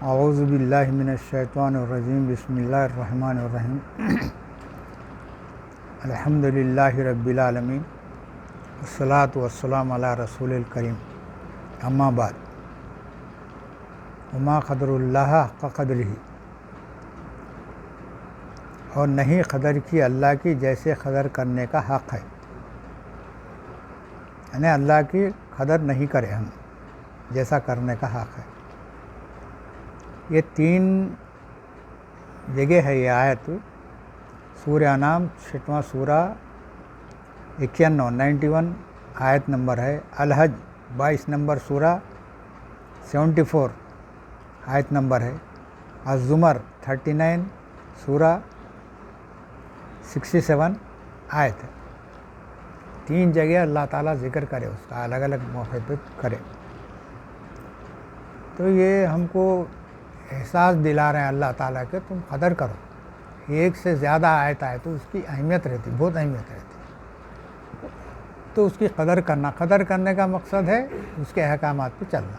اعوذ باللہ من الشیطان الرجیم، بسم اللہ الرحمن الرحیم۔ الحمد للہ رب العالمین، والصلاة والسلام علی رسول الکریم، اما بعد، وما قدر اللہ حق قدرہ، اور نہیں قدر کی اللہ کی جیسے قدر کرنے کا حق ہے، یعنی اللہ کی قدر نہیں کرے ہم جیسا کرنے کا حق ہے۔ یہ 3 جگہ ہے یہ آیت، سورہ انعام 6واں سورہ 91 آیت نمبر ہے، الحج 22 نمبر سورہ 74 آیت نمبر ہے، الزمر 39 سورہ 67 آیت ہے۔ 3 جگہ اللہ تعالیٰ ذکر کرے، اس کا الگ الگ موقع پہ کرے، تو یہ ہم کو احساس دلا رہے ہیں اللہ تعالیٰ کہ تم قدر کرو۔ ایک سے زیادہ آیت آئے تو اس کی اہمیت رہتی، بہت اہمیت رہتی، تو اس کی قدر کرنے کا مقصد ہے اس کے احکامات پہ چلنا۔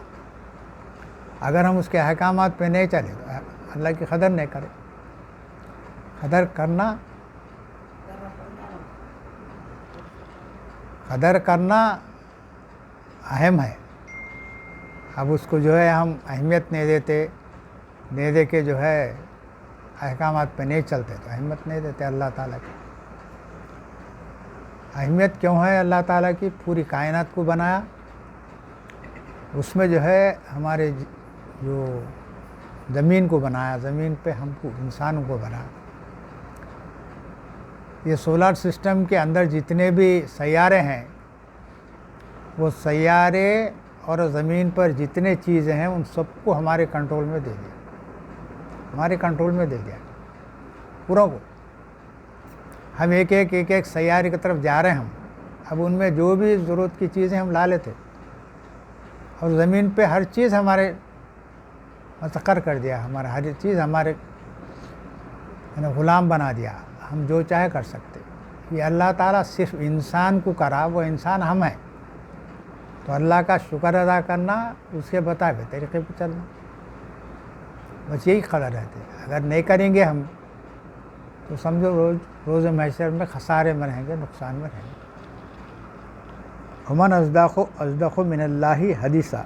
اگر ہم اس کے احکامات پہ نہیں چلے تو اللہ کی قدر نہیں کرے۔ قدر کرنا اہم ہے۔ اب اس کو جو ہے ہم اہمیت نہیں دے کے جو ہے احکامات پہ نہیں چلتے تو اہمیت نہیں دیتے اللہ تعالیٰ کی۔ اہمیت کیوں ہے اللہ تعالیٰ کی؟ پوری کائنات کو بنایا، اس میں جو ہے ہمارے جو زمین کو بنایا، زمین پہ ہم کو انسانوں کو بنایا۔ یہ سولر سسٹم کے اندر جتنے بھی سیارے ہیں، وہ سیارے اور زمین پر جتنے چیزیں ہیں ان سب کو ہمارے کنٹرول میں دے دیا، پوروں کو۔ ہم ایک سیارے کی طرف جا رہے ہیں، اب ان میں جو بھی ضرورت کی چیزیں ہم لا لیتے، اور زمین پہ ہر چیز ہمارے مسخر کر دیا، ہر چیز ہمارے غلام بنا دیا، ہم جو چاہے کر سکتے۔ یہ اللہ تعالیٰ صرف انسان کو کرا، وہ انسان ہم ہیں، تو اللہ کا شکر ادا کرنا، اس کے بتائے ہوئے طریقے پہ چلنا، بس یہی قدر رہتے۔ اگر نہیں کریں گے ہم تو سمجھو روز محشر میں خسارے میں رہیں گے، نقصان میں رہیں گے۔ ومن اصدق من اللہ حدیثا،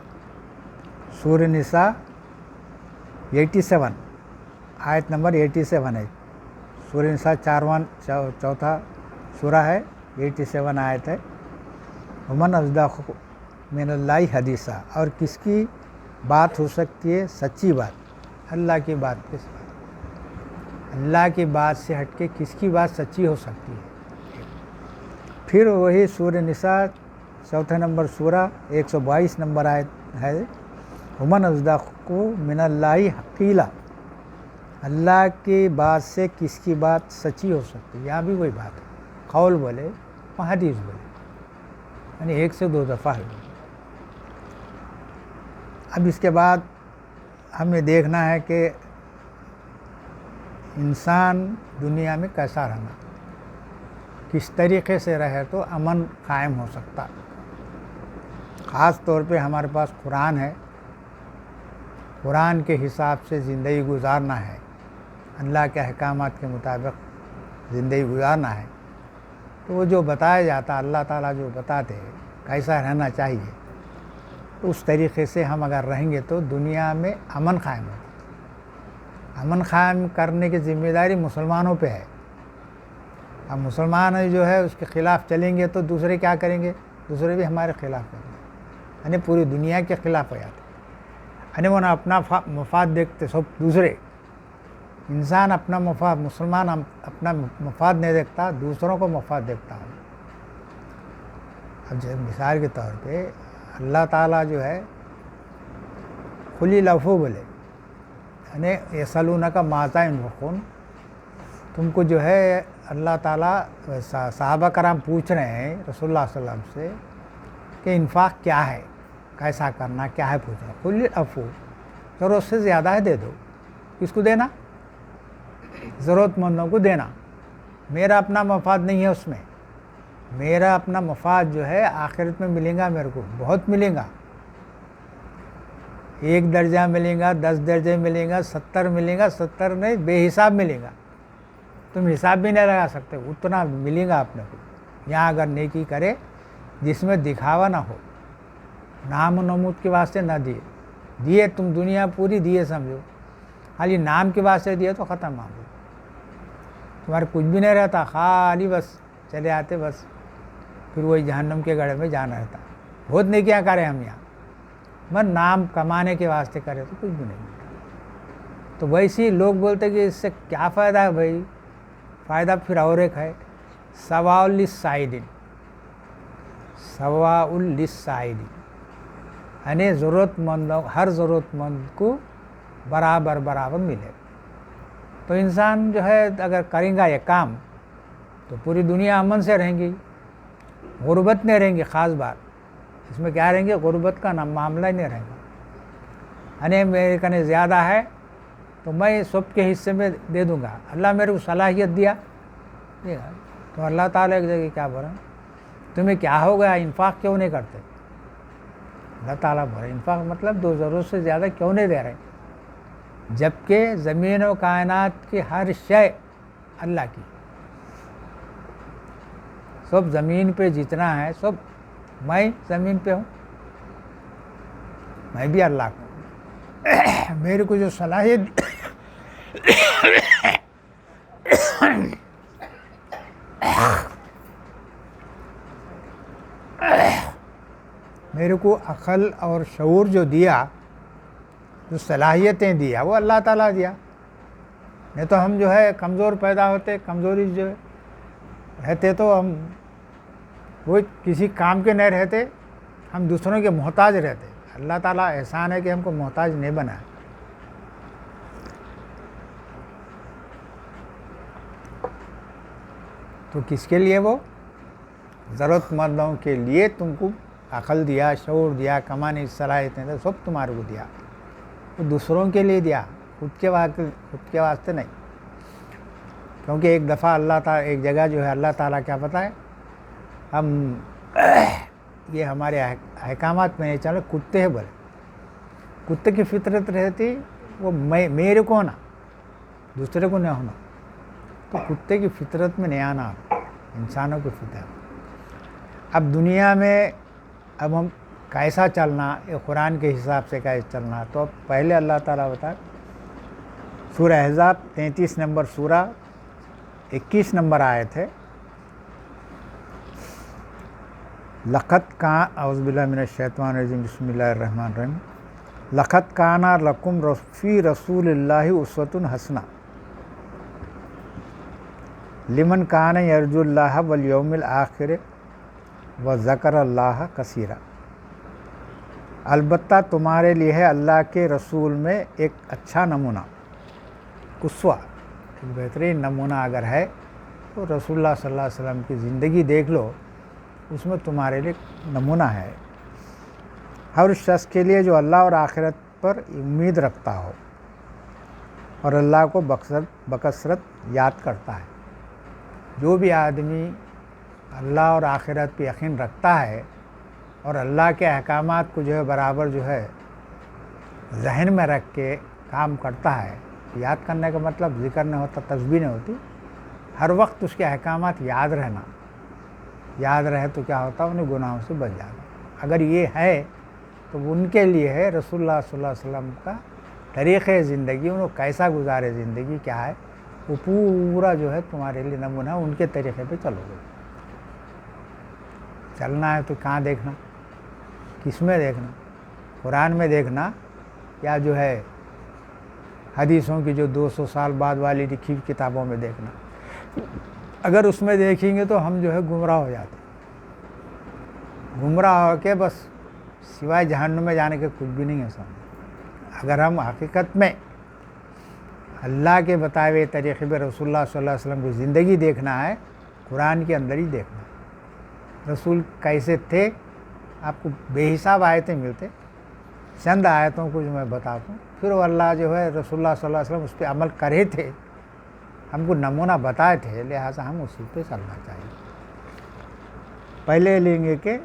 سورہ نساء 87 آیت نمبر 87 ہے، سورہ نساء چوتھا سورہ ہے، 87 آیت ہے۔ ومن اصدق من اللہ حدیثا، اور کس کی بات ہو سکتی ہے سچی بات؟ اللہ کی بات کس بات؟ اللہ کی بات سے ہٹ کے کس کی بات سچی ہو سکتی ہے؟ پھر وہی سورہ نساء چوتھے نمبر سورہ 122 نمبر آیت ہے، ومن اصدق من اللہ قیلا، اللہ کی بات سے کس کی بات سچی ہو سکتی ہے؟ یہاں بھی وہی بات ہے، قول بولے، حدیث بولے، یعنی 1 سے 2 دفعہ ہے۔ اب اس کے بعد ہمیں دیکھنا ہے کہ انسان دنیا میں کیسا رہنا، کس طریقے سے رہے تو امن قائم ہو سکتا۔ خاص طور پہ ہمارے پاس قرآن ہے، قرآن کے حساب سے زندگی گزارنا ہے، اللہ کے احکامات کے مطابق زندگی گزارنا ہے، تو وہ جو بتایا جاتا، اللہ تعالیٰ جو بتاتے ہیں کیسا رہنا چاہیے، تو اس طریقے سے ہم اگر رہیں گے تو دنیا میں امن قائم ہوگا۔ امن قائم کرنے کی ذمہ داری مسلمانوں پہ ہے۔ اب مسلمان جو ہے اس کے خلاف چلیں گے تو دوسرے کیا کریں گے؟ دوسرے بھی ہمارے خلاف کریں گے، یعنی پوری دنیا کے خلاف ہو جاتے، یعنی وہ اپنا مفاد دیکھتے سب دوسرے۔ انسان اپنا مفاد، مسلمان اپنا مفاد نہیں دیکھتا، دوسروں کو مفاد دیکھتا ہے۔ اب مثال کے طور پہ اللہ تعالیٰ جو ہے خلی لفو بولے، یعنی یسألونک ماذا ينفقون، تم کو جو ہے اللہ تعالیٰ صحابہ کرام پوچھ رہے ہیں رسول اللہ صلی اللہ علیہ وسلم سے کہ انفاق کیا ہے، کیسا کرنا، کیا ہے پوچھ رہے ہیں۔ خلی لفو، ضرورت سے زیادہ ہے دے دو، کس کو دینا؟ ضرورت مندوں کو دینا۔ میرا اپنا مفاد نہیں ہے اس میں، میرا اپنا مفاد جو ہے آخرت میں ملے گا، میرے کو بہت ملے گا، 1 درجہ ملے گا, 10 درجے ملیں گا, 70 ملیں گا, 70 نہیں بے حساب ملے گا, تم حساب بھی نہیں لگا سکتے, اتنا ملے گا آپ نے کو. یہاں اگر نیکی کرے جس میں دکھاوا نہ ہو, نام و نمود کے واسطے نہ دیے تم دنیا پوری دیے سمجھو, خالی نام کے واسطے دیے تو ختم معاملہ, تمہارے کچھ بھی نہیں رہتا, خالی بس چلے آتے بس, پھر وہی جہنم کے گڑھے میں جانا رہتا. بہت نیکیاں کریں ہم یہاں, من نام کمانے کے واسطے کرے تو کچھ بھی نہیں ملتا. تو ویسے لوگ بولتے کہ اس سے کیا فائدہ ہے بھائی, فائدہ پھر اور ایک ہے, سواء للسائلین, سواء للسائلین, یعنی ضرورت مندوں, ہر ضرورت مند کو برابر ملے. تو انسان جو ہے اگر کریں گا یہ کام تو پوری دنیا امن سے رہیں گی, غربت نہیں رہیں گی. خاص بات اس میں کیا رہیں گے, غربت کا معاملہ ہی نہیں رہے گا. یعنی میرے کنے زیادہ ہے تو میں سب کے حصے میں دے دوں گا, اللہ میرے کو صلاحیت دیا تو اللہ تعالیٰ ایک جگہ کیا بولا, تمہیں کیا ہو گیا, انفاق کیوں نہیں کرتے؟ اللہ تعالیٰ بولا انفاق مطلب 2 ضرورت سے زیادہ کیوں نہیں دے رہے, جبکہ زمین و کائنات کی ہر شے اللہ کی, سب زمین پہ جتنا ہے سب میں زمین پہ ہوں, میں بھی اللہ کو, میرے کو جو صلاحیت میرے کو عقل اور شعور جو دیا, جو صلاحیتیں دیا وہ اللہ تعالیٰ دیا. نہیں تو ہم جو ہے کمزور پیدا ہوتے, کمزوری جو رہتے تو ہم وہ کسی کام کے نہیں رہتے, ہم دوسروں کے محتاج رہتے. اللہ تعالیٰ احسان ہے کہ ہم کو محتاج نہیں بنایا. تو کس کے لیے, وہ ضرورت مندوں کے لیے تم کو عقل دیا, شعور دیا, کمانے کی صلاحیتیں دیا, سب تمہارے کو دیا. وہ دوسروں کے لیے دیا, خود کے واسطے نہیں. کیونکہ ایک دفعہ اللہ تعالیٰ ایک جگہ جو ہے اللہ تعالیٰ کیا پتہ ہے, ہم یہ ہمارے احکامات میں نہیں چلے, کتے ہیں بولے, کتے کی فطرت رہتی وہ میرے کو ہونا, دوسرے کو نہیں ہونا. تو کتے کی فطرت میں نہیں آنا, انسانوں کی فطرت. اب دنیا میں اب ہم کیسا چلنا, یہ قرآن کے حساب سے کیسے چلنا, تو اب پہلے اللہ تعالیٰ بتا, سورہ احزاب 33 نمبر سورہ 21 نمبر آیت ہے, لقد کان اعوذ باللہ من الشیطان الرجیم بسم اللہ الرحمن الرحیم, لقد کان لکم فی رسول اللہ اسوۃ حسنہ لمن کان یرجو اللہ والیوم الآخر وذکر اللہ کثیرا. البتہ تمہارے لیے ہے اللہ کے رسول میں ایک اچھا نمونہ, اسوہ, ایک بہترین نمونہ اگر ہے تو رسول اللہ صلی اللہ علیہ وسلم کی زندگی دیکھ لو, اس میں تمہارے لیے نمونہ ہے. ہر اس شخص کے لیے جو اللہ اور آخرت پر امید رکھتا ہو اور اللہ کو بکثرت یاد کرتا ہے. جو بھی آدمی اللہ اور آخرت پہ یقین رکھتا ہے اور اللہ کے احکامات کو جو ہے برابر جو ہے ذہن میں رکھ کے کام کرتا ہے, یاد کرنے کا مطلب ذکر نہیں ہوتا, تسبیح نہیں ہوتی, ہر وقت اس کے احکامات یاد رہنا, یاد رہے تو کیا ہوتا, انہیں گناہوں سے بچ جانا. اگر یہ ہے تو ان کے لیے ہے رسول اللہ صلی اللہ علیہ وسلم کا طریقۂ زندگی, انہوں کیسا گزارے زندگی کیا ہے, وہ پورا جو ہے تمہارے لیے نمونہ, ان کے طریقے پہ چلو گے. چلنا ہے تو کہاں دیکھنا, کس میں دیکھنا, قرآن میں دیکھنا یا جو ہے حدیثوں کی جو 200 سال بعد والی لکھی کتابوں میں دیکھنا. اگر اس میں دیکھیں گے تو ہم جو ہے گمراہ ہو جاتے, گمراہ ہو کے بس سوائے جہنم میں جانے کے کچھ بھی نہیں ہے سامنے. اگر ہم حقیقت میں اللہ کے بتائے ہوئے طریقے پہ رسول اللہ صلی اللہ علیہ وسلم کی زندگی دیکھنا ہے, قرآن کے اندر ہی دیکھنا ہے رسول کیسے تھے. آپ کو بے حساب آیتیں ملتے, چند آیتوں کو جو میں بتاتا ہوں, پھر وہ اللہ جو ہے رسول اللہ صلی اللہ علیہ وسلم اس پہ عمل کرے تھے, ہم کو نمونہ بتائے تھے, لہٰذا ہم اسی پہ چلنا چاہیے. پہلے لیں گے کہ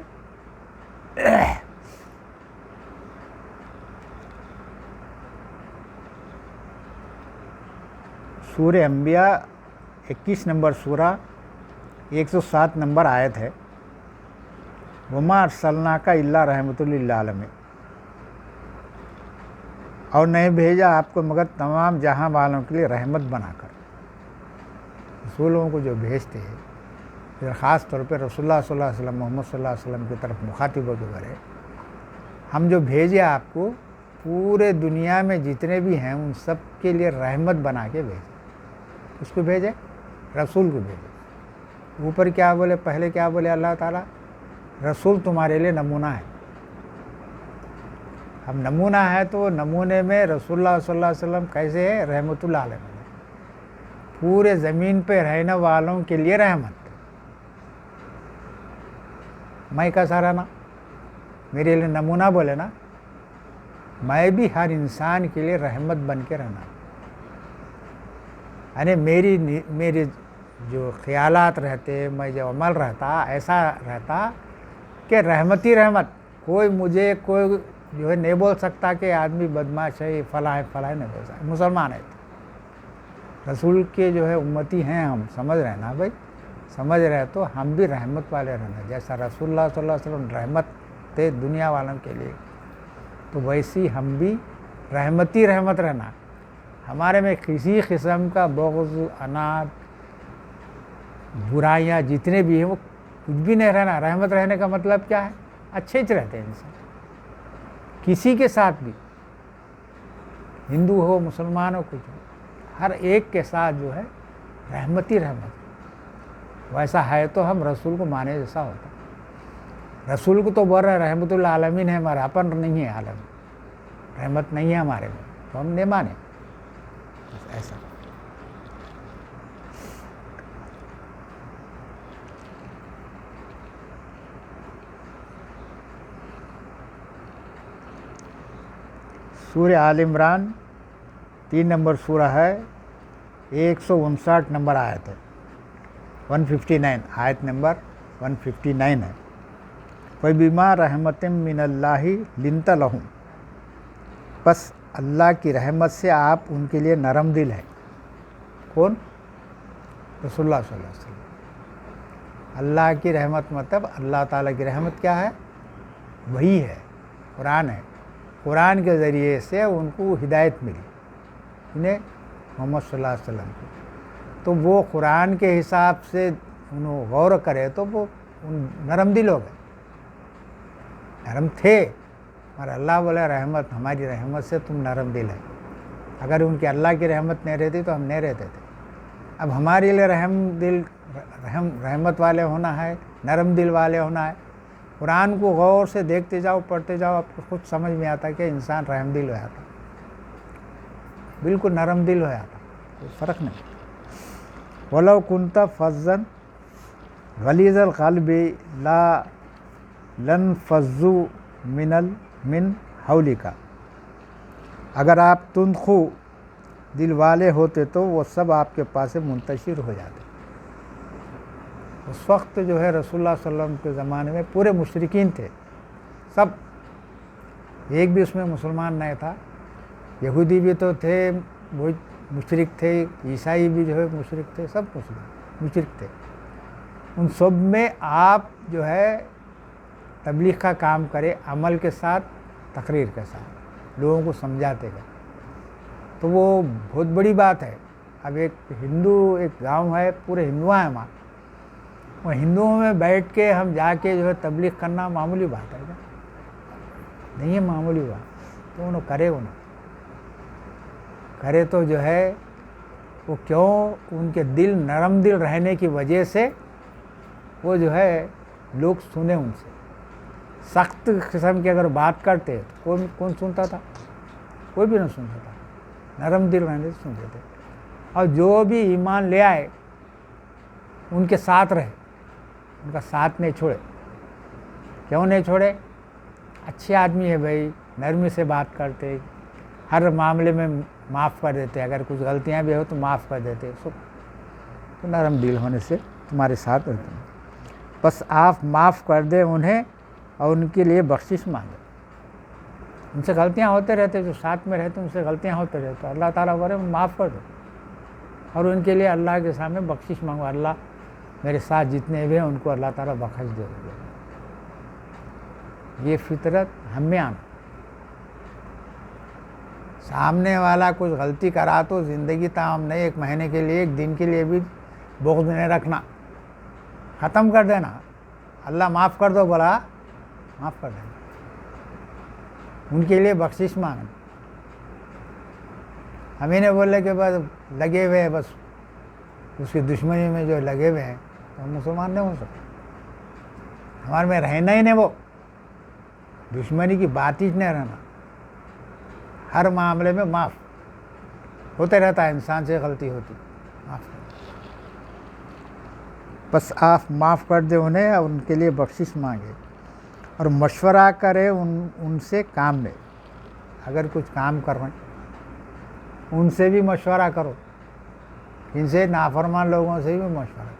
سورہ انبیاء 21 نمبر سورہ 107 نمبر آیت ہے، وما ارسلناک الا رحمۃ للعالمین، اور نہیں بھیجا آپ کو مگر تمام جہاں والوں کے لیے رحمت بنا کر۔ رسولوں کو جو بھیجتے ہیں، پھر خاص طور پہ رسول اللہ صلی اللہ علیہ وسلم، محمد صلی اللہ علیہ وسلم کی طرف مخاطب ہو کے بولے، ہم جو بھیجے آپ کو پورے دنیا میں جتنے بھی ہیں ان سب کے لیے رحمت بنا کے بھیجے۔ اس کو بھیجے، رسول کو بھیجے۔ اوپر کیا بولے، پہلے کیا بولے اللہ تعالیٰ، رسول تمہارے لیے نمونہ ہے۔ اب نمونہ ہے تو نمونے میں رسول اللہ صلی اللہ علیہ وسلم کیسے ہے، رحمت اللہ علیہ، پورے زمین پہ رہنے والوں کے لیے رحمت۔ میں کیسا رہنا، میرے لیے نمونہ بولے نا، میں بھی ہر انسان کے لیے رحمت بن کے رہنا، یعنی میری جو خیالات رہتے، میں جو عمل رہتا، ایسا رہتا کہ رحمت ہی رحمت۔ کوئی مجھے کوئی جو ہے نہیں بول سکتا کہ آدمی بدماش ہے، فلاں ہے، فلاں نہیں بول سکتا، مسلمان ہے۔ رسول کے جو ہے امتی ہیں ہم، سمجھ رہے ہیں نا بھائی، سمجھ رہے تو ہم بھی رحمت والے رہنا، جیسا رسول اللہ صلی اللہ علیہ وسلم رحمت تھے دنیا والوں کے لیے، تو ویسی ہم بھی رحمتی رحمت رہنا۔ ہمارے میں کسی قسم کا بغض، عناد، برائیاں جتنے بھی ہیں وہ کچھ بھی نہیں رہنا۔ رحمت رہنے کا مطلب کیا ہے، اچھے ہی رہتے ہیں انسان، کسی کے ساتھ بھی، ہندو ہو، مسلمان ہو، کچھ ہو، ہر ایک کے ساتھ جو ہے رحمتی رحمت۔ ویسا ہے تو ہم رسول کو مانے جیسا ہوتا۔ رسول کو تو بول رہے رحمت اللہ عالمین ہے، ہمارا اپن نہیں ہے عالم، رحمت نہیں ہے ہمارے میں، تو ہم نہیں مانے، بس ایسا۔ سورہ آل عمران 3 نمبر سورہ ہے، 159 نمبر آیت ہے، 159 آیت نمبر 159 ہے۔ فَبِمَا رَحْمَةٍ مِّنَ اللَّهِ لِنْتَ لَهُمْ، بس اللہ کی رحمت سے آپ ان کے لیے نرم دل ہے۔ کون؟ رسول اللہ صلی اللہ علیہ وسلم۔ اللہ کی رحمت مطلب اللہ تعالیٰ کی رحمت کیا ہے، وہی ہے، قرآن ہے۔ قرآن کے ذریعے سے ان کو ہدایت ملی، انہیں محمد صلی اللہ علیہ وسلم کو، تو وہ قرآن کے حساب سے انہوں غور کرے تو وہ نرم دل ہو گئے، نرم تھے، اور اللہ بولے رحمت، ہماری رحمت سے تم نرم دل ہے۔ اگر ان کی اللہ کی رحمت نہیں رہتی تو ہم نہیں رہتے تھے۔ اب ہمارے لیے رحمت والے ہونا ہے، نرم دل والے ہونا ہے۔ قرآن کو غور سے دیکھتے جاؤ، پڑھتے جاؤ، آپ کو خود سمجھ میں آتا کہ انسان رحم دل ہو جاتا، بالکل نرم دل ہو جاتا، کوئی فرق نہیں۔ وَلَوْ كُنْتَ فَظًّا غَلِيظَ الْقَلْبِ لَانفَضُّوا مِنْ حَوْلِكَ، اگر آپ تندخو دل والے ہوتے تو وہ سب آپ کے پاس سے منتشر ہو جاتے۔ اس وقت جو ہے رسول اللہ صلی اللہ علیہ وسلم کے زمانے میں پورے مشرکین تھے، سب، ایک بھی اس میں مسلمان نہیں تھا۔ یہودی بھی تو تھے، وہ مشرک تھے، عیسائی بھی جو ہے مشرک تھے، سب مشرک تھے۔ ان سب میں آپ جو ہے تبلیغ کا کام کرے، عمل کے ساتھ، تقریر کے ساتھ لوگوں کو سمجھاتے گئے، تو وہ بہت بڑی بات ہے۔ اب ایک گاؤں ہے، پورے ہندو ہیں وہاں، وہ ہندوؤں میں بیٹھ کے ہم جا کے جو ہے تبلیغ کرنا معمولی بات ہے کیا؟ نہیں ہے معمولی بات، تو انہوں کرے تو جو ہے وہ کیوں، ان کے دل نرم دل رہنے کی وجہ سے وہ جو ہے لوگ سنیں ان سے۔ سخت قسم کی اگر بات کرتے تو کون سنتا تھا؟ کوئی بھی نہیں سنتا تھا، نرم دل رہنے سے سنتے تھے۔ اور جو بھی ایمان لے آئے ان کے ساتھ رہے، ان کا ساتھ نہیں چھوڑے۔ کیوں نہیں چھوڑے؟ اچھے آدمی ہے بھائی، نرمی سے بات کرتے، ہر معاملے میں معاف کر دیتے، اگر کچھ غلطیاں بھی ہو تو معاف کر دیتے، سب تو نرم دل ہونے سے تمہارے ساتھ رہتے ہیں۔ بس آپ معاف کر دیں انہیں اور ان کے لیے بخشش مانگیں۔ ان سے غلطیاں ہوتے رہتے، جو ساتھ میں رہتے ان سے غلطیاں ہوتے رہتے، اللہ تعالیٰ بولے معاف کر دو، اور ان کے لیے اللہ کے سامنے بخشش مانگو، اللہ میرے ساتھ جتنے بھی ہیں ان کو اللہ تعالیٰ بخش دے دے۔ یہ فطرت ہم میں آنا، سامنے والا کچھ غلطی کرا تو زندگی تمام نہیں، 1 مہینے کے لیے 1 دن کے لیے بھی بغض نہیں رکھنا، ختم کر دینا۔ اللہ معاف کر دو بولا، معاف کر دینا، ان کے لیے بخشش مانگنا۔ ہمیں نے بولے کہ بس لگے ہوئے ہیں، بس اس کی دشمنی میں جو لگے ہوئے ہیں تو ہم مسلمان نہیں ہو سکتے، ہمارے میں رہنا ہی نہیں، وہ دشمنی کی بات ہی نہیں رہنا۔ ہر معاملے میں معاف ہوتے رہتا ہے، انسان سے غلطی ہوتی، معاف کر، بس آپ معاف کر دیں انہیں اور ان کے لیے بخشش مانگے اور مشورہ کرے ان سے کام میں۔ اگر کچھ کام کر رہے ہیں ان سے بھی مشورہ کرو، ان سے نافرمان لوگوں سے بھی مشورہ کرو۔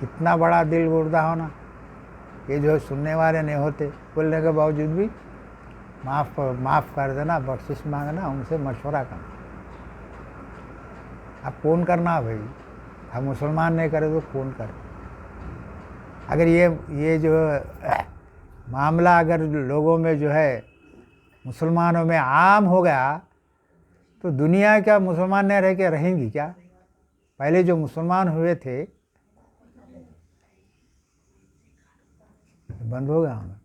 کتنا بڑا دل گردہ ہونا، یہ جو سننے والے نہیں ہوتے، بولنے کے باوجود بھی معاف کر دینا، بخشش مانگنا، ان سے مشورہ کرنا۔ اب کون کرنا بھائی، ہم مسلمان نہیں کرے تو کون کرے؟ اگر یہ جو معاملہ اگر لوگوں میں جو ہے مسلمانوں میں عام ہو گیا تو دنیا کیا مسلمان نہیں رہ کے رہیں گی کیا؟ پہلے جو مسلمان ہوئے تھے، بند ہو گیا ہمیں،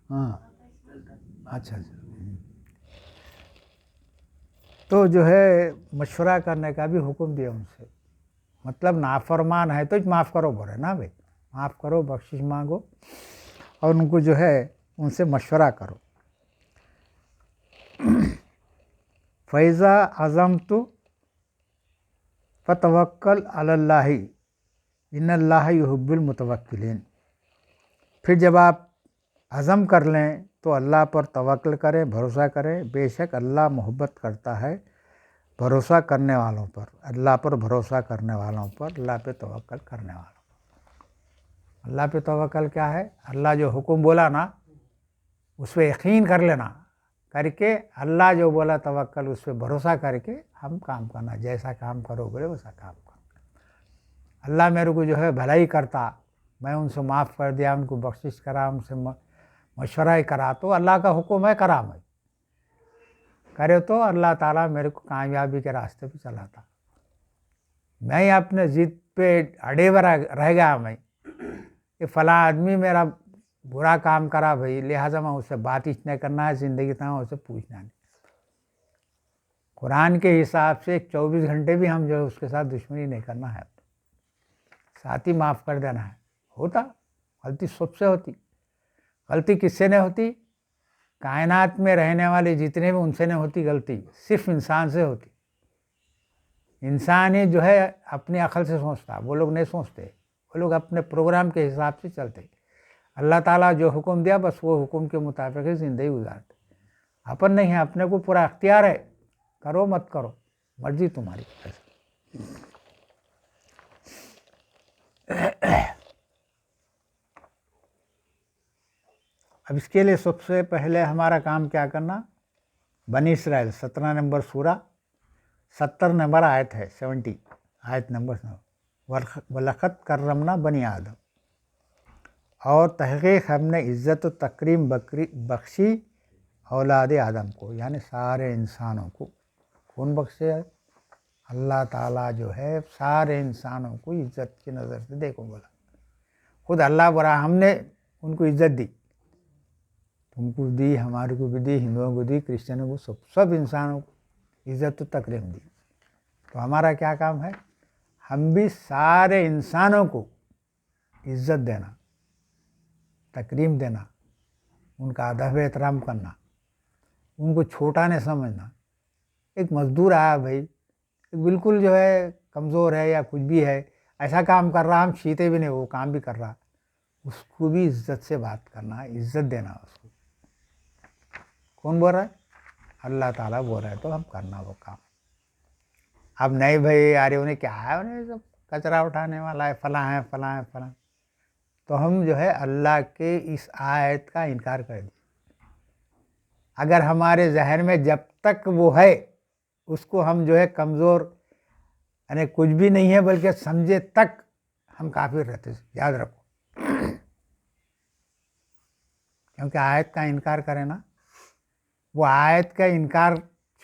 ہاں اچھا، تو جو ہے مشورہ کرنے کا بھی حکم دیا ان سے، مطلب نافرمان ہے تو معاف کرو بولے نا بھائی، معاف کرو، بخشش مانگو اور ان کو جو ہے ان سے مشورہ کرو۔ فَإِذَا عَزَمْتُ فَتَوَكَّلْ عَلَى اللَّهِ إِنَّ اللَّهَ يُحِبُّ الْمُتَوَكِّلِينَ۔ پھر جب آپ عزم کر لیں تو اللہ پر توکل کریں، بھروسہ کریں، بے شک اللہ محبت کرتا ہے بھروسہ کرنے والوں پر، اللہ پر بھروسہ کرنے والوں پر، اللہ پہ توکل کرنے والوں پر۔ اللہ پہ توکل کیا ہے؟ اللہ جو حکم بولا نا اس پہ یقین کر لینا، کر کے اللہ جو بولا توکل، اس پہ بھروسہ کر کے ہم کام کرنا، جیسا کام کرو بولے ویسا کام کرنا۔ اللہ میرے کو جو ہے بھلائی کرتا، میں ان سے معاف کر دیا، ان کو بخشش کرا، ان سے مشورہ ہی کرا، تو اللہ کا حکم ہے کرا، میں کرے تو اللہ تعالیٰ میرے کو کامیابی کے راستے پہ چلاتا۔ میں اپنے ضد پہ اڑے ہوئے رہ گیا، میں کہ فلاں آدمی میرا برا کام کرا بھائی، لہٰذا میں اس سے بات ہی نہیں کرنا ہے، زندگی تھا اسے پوچھنا نہیں۔ قرآن کے حساب سے 24 گھنٹے بھی ہم جو اس کے ساتھ دشمنی نہیں کرنا ہے، ساتھ ہی معاف کر دینا ہے۔ ہوتا غلطی سب سے ہوتی، غلطی کس سے نہیں ہوتی؟ کائنات میں رہنے والے جتنے بھی ان سے نہیں ہوتی غلطی، صرف انسان سے ہوتی۔ انسان ہی جو ہے اپنی عقل سے سوچتا، وہ لوگ نہیں سوچتے، وہ لوگ اپنے پروگرام کے حساب سے چلتے۔ اللہ تعالیٰ جو حکم دیا بس وہ حکم کے مطابق ہی زندگی گزارتے۔ اپن نہیں ہے، اپنے کو پورا اختیار ہے، کرو مت کرو مرضی تمہاری۔ اب اس کے لیے سب سے پہلے ہمارا کام کیا کرنا؟ بنی اسرائیل 17 نمبر سورہ 70 نمبر آیت ہے، 70 آیت نمبر 9، وَلَقَدْ كَرَّمْنَا بَنِي آدم، اور تحقیق ہم نے عزت و تکریم بخشی اولاد آدم کو، یعنی سارے انسانوں کو۔ کون بخشے ہے؟ اللہ تعالیٰ جو ہے سارے انسانوں کو عزت کی نظر سے دیکھو بولا، خود اللہ برا، ہم نے ان کو عزت دی، تم کو دی، ہمارے کو بھی دی، ہندوؤں کو دی، کرسچنوں کو، سب انسانوں کو عزت و تکریم دی۔ تو ہمارا کیا کام ہے؟ ہم بھی سارے انسانوں کو عزت دینا، تکریم دینا، ان کا ادب احترام کرنا، ان کو چھوٹا نہیں سمجھنا۔ ایک مزدور آیا بھائی، بالکل جو ہے کمزور ہے یا کچھ بھی ہے، ایسا کام کر رہا، ہم چھیتے بھی نہیں، وہ کام بھی کر رہا، اس کو بھی عزت سے بات کرنا، عزت دینا اس کو۔ کون بول رہا ہے؟ اللہ تعالیٰ بول رہا ہے، تو ہم کرنا وہ کام۔ اب نہیں بھائی ارے انہیں کیا ہے، انہیں سب کچرا اٹھانے والا ہے، فلاں ہے، فلاں ہے، فلاں، تو ہم جو ہے اللہ کے اس آیت کا انکار کر دیں۔ اگر ہمارے ذہن میں جب تک وہ ہے اس کو ہم جو ہے کمزور یعنی کچھ بھی نہیں ہے بلکہ سمجھے تک ہم کافر رہتے، یاد رکھو. کیونکہ آیت کا انکار کرے نا، وہ آیت کا انکار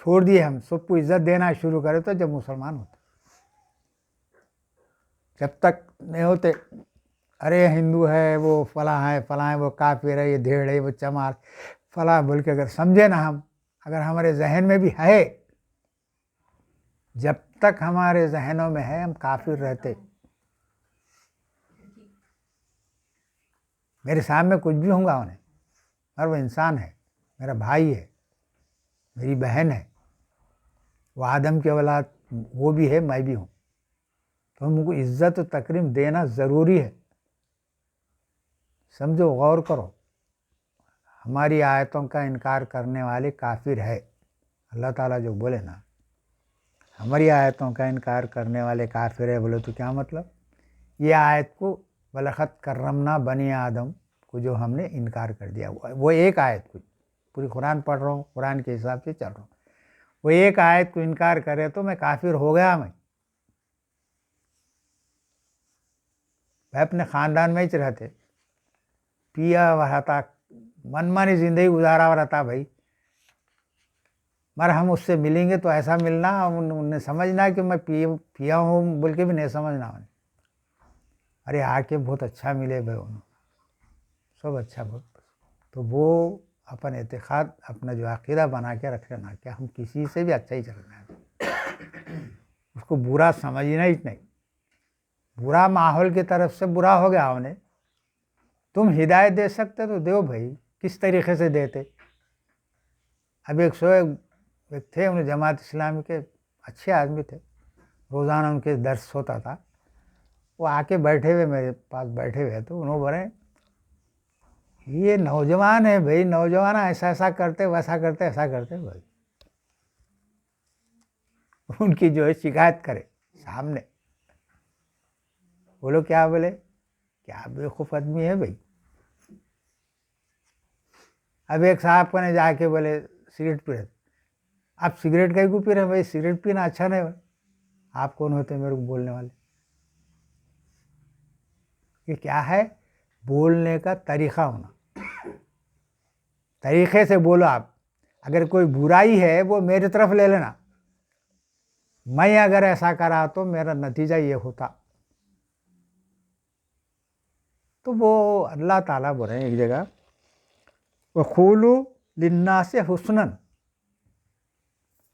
چھوڑ دیے، ہم سب کو عزت دینا شروع کرے تو جب مسلمان ہوتے. جب تک نہیں ہوتے ارے ہندو ہے وہ فلاں ہے فلاں ہے وہ کافر ہے یہ دھیڑ ہے وہ چمار فلاں بول کے اگر سمجھے نا ہم، اگر ہمارے ذہن میں بھی ہے، جب تک ہمارے ذہنوں میں ہے ہم کافر رہتے. میرے سامنے کچھ بھی ہوں گا انہیں، اور وہ انسان ہے، میرا بھائی ہے، میری بہن ہے، وہ آدم کی اولاد وہ بھی ہے میں بھی ہوں، تو ہم کو عزت و تکریم دینا ضروری ہے. سمجھو، غور کرو. ہماری آیتوں کا انکار کرنے والے کافر ہے. اللہ تعالیٰ جو بولے نا ہماری آیتوں کا انکار کرنے والے کافر ہے، بولے تو کیا مطلب؟ یہ آیت کو وَلَقَدْ كَرَّمْنَا بنی آدم کو جو ہم نے انکار کر دیا، وہ ایک آیت کو، پوری قرآن پڑھ رہا ہوں، قرآن کے حساب سے چل رہا ہوں، وہ ایک آیت کو انکار کرے تو میں کافر ہو گیا. میں اپنے خاندان میں ہی رہتے، پیا ہوا رہتا، من مانی زندگی گزارا ہوا رہتا بھائی، مگر ہم اس سے ملیں گے تو ایسا ملنا انہیں سمجھنا کہ میں پیا ہوں بول کے بھی نہیں سمجھنا انہیں. ارے آ کے بہت اچھا ملے بھائی، انہوں سب اچھا بہت. تو وہ اپن اعتقاد اپنا جو عقیدہ بنا کے رکھ لینا کہ ہم کسی سے بھی اچھا ہی چلنا ہے، اس کو برا سمجھنا ہی نہیں. برا ماحول کی طرف سے برا ہو گیا انہیں، تم ہدایت دے سکتے تو دیو بھائی، کس طریقے سے دیتے؟ اب ایک تھے انہیں جماعت اسلامی کے اچھے آدمی تھے، روزانہ ان کے درس ہوتا تھا، وہ آ کے بیٹھے ہوئے میرے پاس بیٹھے ہوئے تو انہوں بولے یہ نوجوان ہے بھائی، نوجوان ایسا ایسا کرتے ویسا کرتے ایسا کرتے بھائی. ان کی جو ہے شکایت کرے سامنے، بولو کیا بولے؟ کیا بیوقوف آدمی ہے بھائی. اب ایک صاحب کو نے جا کے بولے سگریٹ پی رہے، آپ سگریٹ کہیں کو پی رہے بھائی؟ سگریٹ پینا اچھا نہیں ہے. آپ کون ہوتے میرے کو بولنے والے؟ یہ کیا ہے؟ بولنے کا طریقہ ہونا، طریقے سے بولو. آپ اگر کوئی برائی ہے وہ میری طرف لے لینا، میں اگر ایسا کرا تو میرا نتیجہ یہ ہوتا. تو وہ اللہ تعالیٰ بول رہے ہیں ایک جگہ وَقُولُوا لِلنَّاسِ حُسْنًا،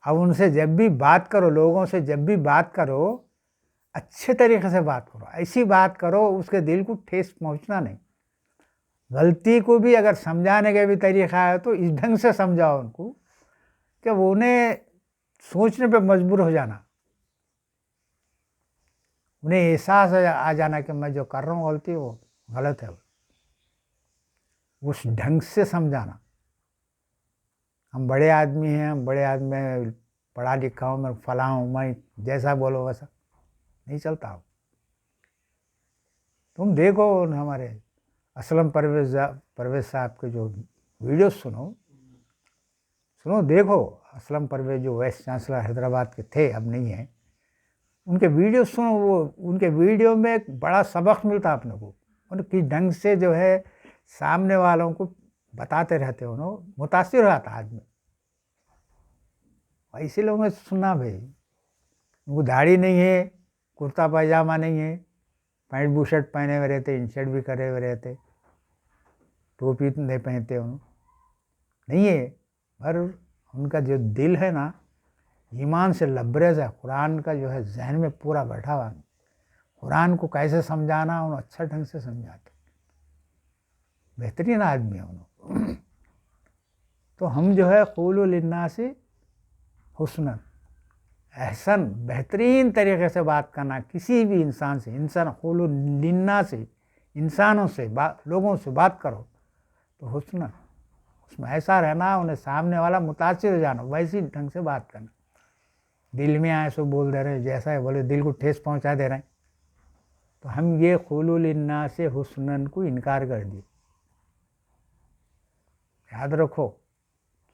اب ان سے جب بھی بات کرو، لوگوں سے جب بھی بات کرو اچھے طریقے سے بات کرو، ایسی بات کرو اس کے دل کو ٹھیس پہنچنا نہیں. غلطی کو بھی اگر سمجھانے کا بھی طریقہ ہے تو اس ڈھنگ سے سمجھاؤ ان کو کہ وہ انہیں سوچنے پہ مجبور ہو جانا، انہیں احساس آ جانا کہ میں جو کر رہا ہوں غلطی وہ غلط ہے، اس ڈھنگ سے سمجھانا. ہم بڑے آدمی ہیں، ہم بڑے آدمی میں پڑھا لکھا ہوں، میں فلاں ہوں، میں جیسا بولو ویسا نہیں چلتا ہو. تم دیکھو ہمارے اسلم پرویز صاحب کے جو ویڈیو سنو دیکھو، اسلم پرویز جو وائس چانسلر حیدرآباد کے تھے اب نہیں ہیں، ان کے ویڈیو سنو. وہ ان کے ویڈیو میں ایک بڑا سبق ملتا اپنے کو، ان کی ڈھنگ سے جو ہے سامنے والوں کو بتاتے رہتے، انہوں متاثر ہوتا آدمی. ایسے لوگوں نے سننا بھائی، ان کو داڑھی نہیں ہے، کرتا پائجامہ نہیں ہے، پینٹ بو شرٹ پہنے ہوئے رہتے، ان شرٹ بھی کرے ہوئے رہتے، ٹوپی نہیں پہنتے، انہوں نہیں ہے. پر ان کا جو دل ہے نا ایمان سے لبریز ہے، قرآن کا جو ہے ذہن میں پورا بیٹھا ہوا. قرآن کو کیسے سمجھانا انہوں اچھا ڈھنگ سے سمجھاتے، بہترین آدمی ہے انہوں. تو ہم جو ہے قولوا للناس حسنا، احسن بہترین طریقے سے بات کرنا کسی بھی انسان سے. قولوا للناس، انسانوں سے لوگوں سے بات کرو تو حسنا، اس میں ایسا رہنا انہیں سامنے والا متاثر ہو جانا، ویسی ڈھنگ سے بات کرنا. دل میں آئے سو بول دے رہے ہیں، جیسا ہے بولے، دل کو ٹھیس پہنچا دے رہے ہیں. تو ہم یہ قولوا للناس حسنا کو انکار کر دیے. یاد رکھو،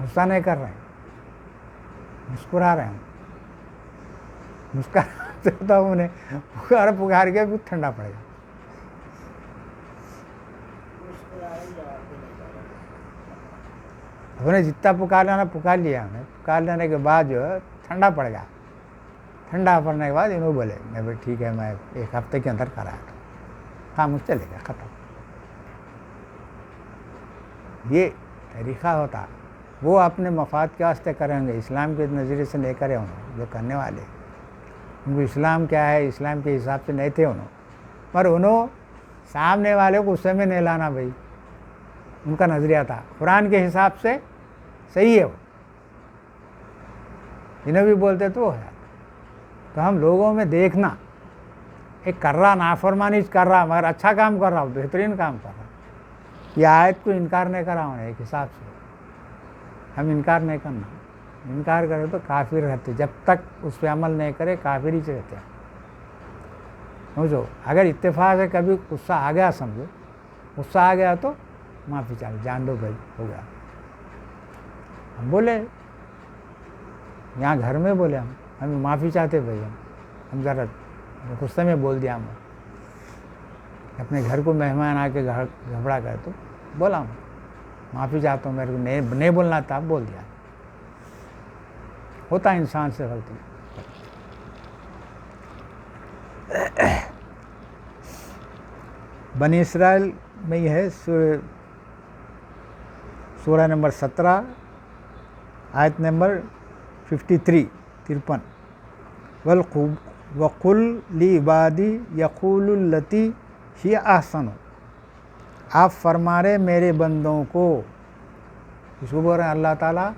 غصہ نہیں کر رہے ہیں, مسکرا رہے ہیں. مسکراتے ہوتا ہوں انہیں پکار کے بھی ٹھنڈا پڑے گا. ہم نے جتنا پکار لینا پکار لیا, ہمیں پکار لینے کے بعد جو ہے ٹھنڈا پڑ گیا. ٹھنڈا پڑنے کے بعد انہوں بولے میں بھائی ٹھیک ہے میں ایک ہفتے کے اندر کرایا تھا, خاموش چلے گا, ختم. یہ طریقہ ہوتا. وہ اپنے مفاد کے واسطے کریں گے, اسلام کے نظریے سے نہیں کرے انہوں جو کرنے والے. ان کو اسلام کیا ہے اسلام کے حساب سے نہیں تھے انہوں, پر انہوں سامنے والے کو غصے میں نہیں لانا بھائی, ان کا نظریہ تھا قرآن کے حساب سے صحیح ہے. وہ انہیں بھی بولتے تو وہ ہے. تو ہم لوگوں میں دیکھنا ایک کر رہا نافرمانی کر رہا مگر اچھا کام کر رہا, بہترین کام کر رہا. یہ آیت کو انکار نہیں کرا ہوں ایک حساب سے. ہم انکار نہیں کرنا, انکار کرے تو کافر رہتے, جب تک اس پہ عمل نہیں کرے کافر ہی رہتے. سمجھو اگر اتفاق ہے کبھی غصہ آ گیا, سمجھو غصہ آ گیا تو معافی چاہیے, جان دو بھائی ہو گیا. ہم بولے یہاں گھر میں بولے ہم معافی چاہتے بھائی, ہم ذرا غصے میں بول دیا. ہم اپنے گھر کو مہمان آ کے گھبرا گئے تو بولا ہوں معافی چاہتا ہوں, میرے کو نہیں بولنا تھا, بول دیا. ہوتا انسان سے غلطی. بنی اسرائیل میں یہ ہے سورہ نمبر 17 آیت نمبر 53. وَقُلْ لِعِبَادِي يَقُولُوا الَّتِي هِيَ أَحْسَنُ. آپ فرما رہے میرے بندوں کو, اس کو بول رہے ہیں اللہ تعالیٰ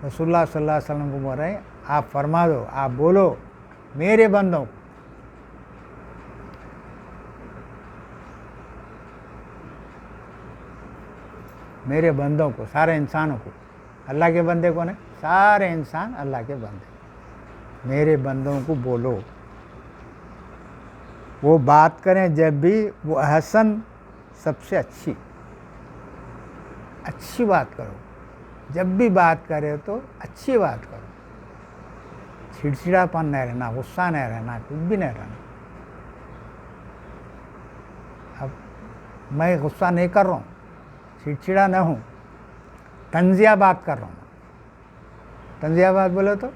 رسول اللہ صلی اللہ علیہ وسلم کو بول رہے ہیں آپ فرما دو, آپ بولو میرے بندوں کو. میرے بندوں کو, سارے انسانوں کو, اللہ کے بندے کو نہیں, سارے انسان اللہ کے بندے. میرے بندوں کو بولو وہ بات کریں جب بھی وہ احسن سب سے اچھی بات کرو. جب بھی بات کرے تو اچھی بات کرو, چھڑچھڑا پن نہیں رہنا, غصہ نہیں رہنا, کچھ بھی نہیں رہنا. اب میں غصہ نہیں کر رہا ہوں, چھڑچھڑا نہ ہوں, طنزیہ بات کر رہا ہوں. طنزیہ بات بولے تو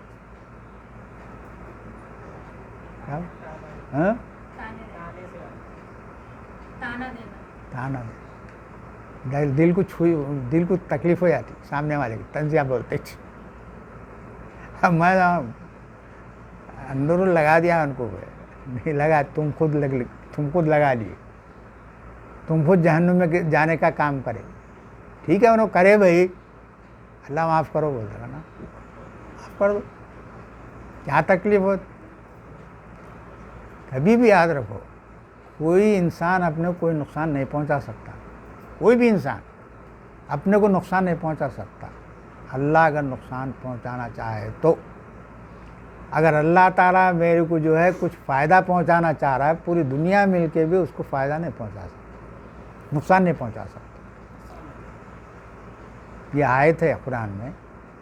تانا دل کو دل کو تکلیف ہو جاتی سامنے والے کی, طنزیہ بولتے. اب میں اندر لگا دیا ان کو, نہیں لگا, تم خود لگا لیے, تم خود جہنم میں جانے کا کام کرے. ٹھیک ہے انہوں کرے بھائی, اللہ معاف کرو بولتے ہیں نا, معاف کر دو, کیا تکلیف ہو. کبھی بھی یاد رکھو کوئی انسان اپنے کو کوئی نقصان نہیں پہنچا سکتا, کوئی بھی انسان اپنے کو نقصان نہیں پہنچا سکتا. اللہ اگر نقصان پہنچانا چاہے تو, اگر اللہ تعالیٰ میرے کو جو ہے کچھ فائدہ پہنچانا چاہ رہا ہے, پوری دنیا مل کے بھی اس کو فائدہ نہیں پہنچا سکتا, نقصان نہیں پہنچا سکتا. یہ آیت ہے قرآن میں,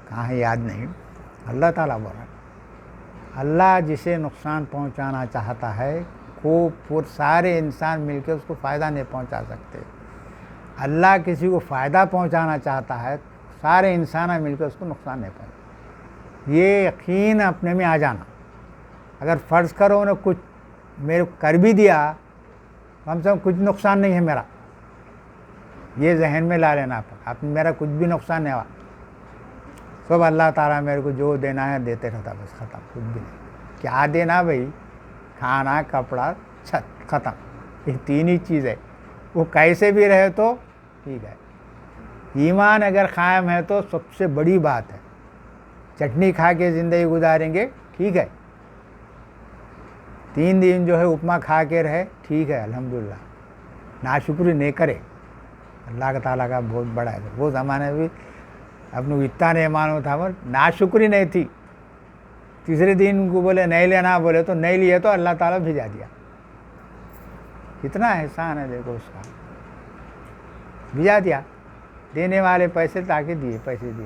کہاں ہے یاد نہیں. اللہ تعالیٰ بول رہا ہے اللہ جسے نقصان پہنچانا چاہتا ہے وہ سارے انسان مل کے اس کو فائدہ نہیں پہنچا سکتے. اللہ کسی کو فائدہ پہنچانا چاہتا ہے, سارے انسان مل کے اس کو نقصان نہیں پہنچا. یہ یقین اپنے میں آ جانا. اگر فرض کرو انہیں کچھ میرے کر بھی دیا, کم سے کم کچھ نقصان نہیں ہے میرا, یہ ذہن میں لا لینا. آپ میرا کچھ بھی نقصان نہیں ہوا, سب اللہ تعالیٰ میرے کو جو دینا ہے دیتے رہتا, بس ختم. کچھ بھی نہیں. کیا دینا بھائی, کھانا, کپڑا, چھت, ختم. یہ تین ہی چیز ہے. وہ کیسے بھی رہے تو ٹھیک ہے. ایمان اگر قائم ہے تو سب سے بڑی بات ہے. چٹنی کھا کے زندگی گزاریں گے ٹھیک ہے, 3 دن جو ہے اپما کھا کے رہے ٹھیک ہے الحمدللہ. ناشکری نہیں کرے, اللہ تعالیٰ کا بہت بڑا ہے. وہ زمانے بھی اپنے کو اتنا نہیں معلوم تھا, پر ناشکری نہیں تھی. تیسرے دن کو بولے نہیں لینا, بولے تو نہیں لیے تو اللہ تعالیٰ بھیجا دیا. کتنا احسان ہے دیکھو اس کا, بھیجا دیا. دینے والے پیسے تاکہ دیے, پیسے دیے.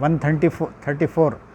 134